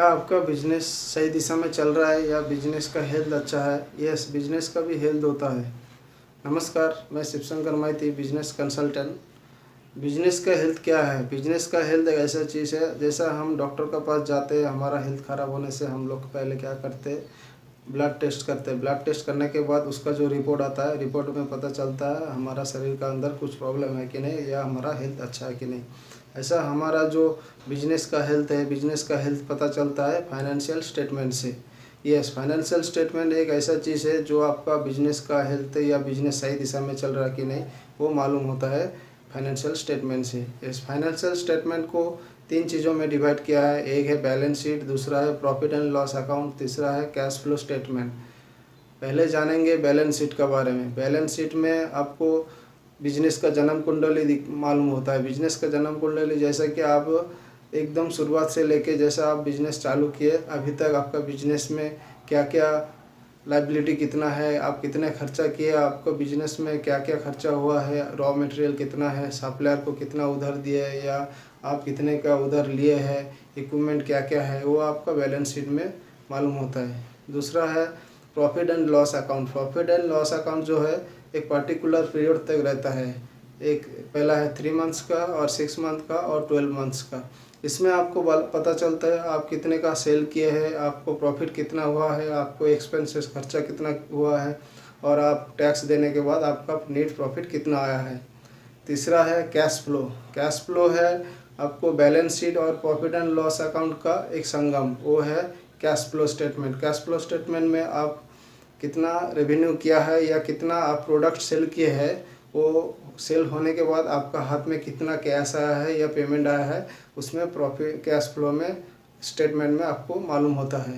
क्या आपका बिजनेस सही दिशा में चल रहा है या बिजनेस का हेल्थ अच्छा है? यस, बिजनेस का भी हेल्थ होता है। नमस्कार, मैं शिवशंकर माइती, बिजनेस कंसल्टेंट। बिजनेस का हेल्थ क्या है? बिजनेस का हेल्थ एक ऐसा चीज़ है, जैसा हम डॉक्टर के पास जाते हैं, हमारा हेल्थ ख़राब होने से हम लोग पहले क्या करते हैं, ब्लड टेस्ट करते हैं। ब्लड टेस्ट करने के बाद उसका जो रिपोर्ट आता है, रिपोर्ट में पता चलता है हमारा शरीर का अंदर कुछ प्रॉब्लम है कि नहीं, या हमारा हेल्थ अच्छा है कि नहीं। ऐसा हमारा जो बिजनेस का हेल्थ है, बिजनेस का हेल्थ पता चलता है फाइनेंशियल स्टेटमेंट से। यस, फाइनेंशियल स्टेटमेंट एक ऐसा चीज़ है जो आपका बिजनेस का हेल्थ या बिजनेस सही दिशा में चल रहा है कि नहीं, वो मालूम होता है फाइनेंशियल स्टेटमेंट से। इस फाइनेंशियल स्टेटमेंट को 3 चीज़ों में डिवाइड किया है। एक है बैलेंस शीट, दूसरा है प्रॉफिट एंड लॉस अकाउंट, तीसरा है कैश फ्लो स्टेटमेंट। पहले जानेंगे बैलेंस शीट के बारे में। बैलेंस शीट में आपको बिजनेस का जन्म कुंडली मालूम होता है। बिजनेस का जन्म कुंडली जैसा कि आप एकदम शुरुआत से लेके जैसा आप बिजनेस चालू किए अभी तक आपका बिजनेस में क्या क्या लायबिलिटी कितना है, आप कितने खर्चा किए, आपको बिजनेस में क्या क्या खर्चा हुआ है, रॉ मटेरियल कितना है, सप्लायर को कितना उधार दिए या आप कितने का उधार लिए हैं, इक्विपमेंट क्या क्या है, वो आपका बैलेंस शीट में मालूम होता है। दूसरा है profit and loss account. Profit and loss account जो है एक पर्टिकुलर पीरियड तक रहता है। एक पहला है 3 मंथ्स का और 6 मंथ का और 12 मंथ्स का। इसमें आपको पता चलता है आप कितने का सेल किए हैं, आपको प्रॉफिट कितना हुआ है, आपको एक्सपेंसेस खर्चा कितना हुआ है और आप टैक्स देने के बाद आपका नेट प्रॉफिट कितना आया है। तीसरा है कैश फ्लो। कैश फ्लो है आपको बैलेंस शीट और प्रॉफिट एंड लॉस अकाउंट का एक संगम, वो है cash flow statement. Cash flow statement में आप कितना रेवेन्यू किया है या कितना आप प्रोडक्ट सेल किए हैं, वो सेल होने के बाद आपका हाथ में कितना कैश आया है या पेमेंट आया है, उसमें प्रॉफिट कैश फ्लो में स्टेटमेंट में आपको मालूम होता है।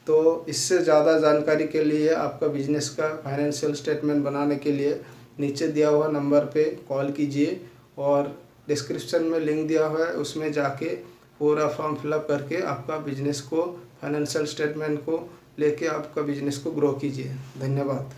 तो इससे ज़्यादा जानकारी के लिए आपका बिजनेस का फाइनेंशियल स्टेटमेंट बनाने के लिए नीचे दिया हुआ नंबर पे कॉल कीजिए और डिस्क्रिप्शन में लिंक दिया हुआ है, उसमें जाके पूरा फॉर्म फिलअप करके आपका बिजनेस को फाइनेंशियल स्टेटमेंट को लेके आपका बिजनेस को ग्रो कीजिए। धन्यवाद।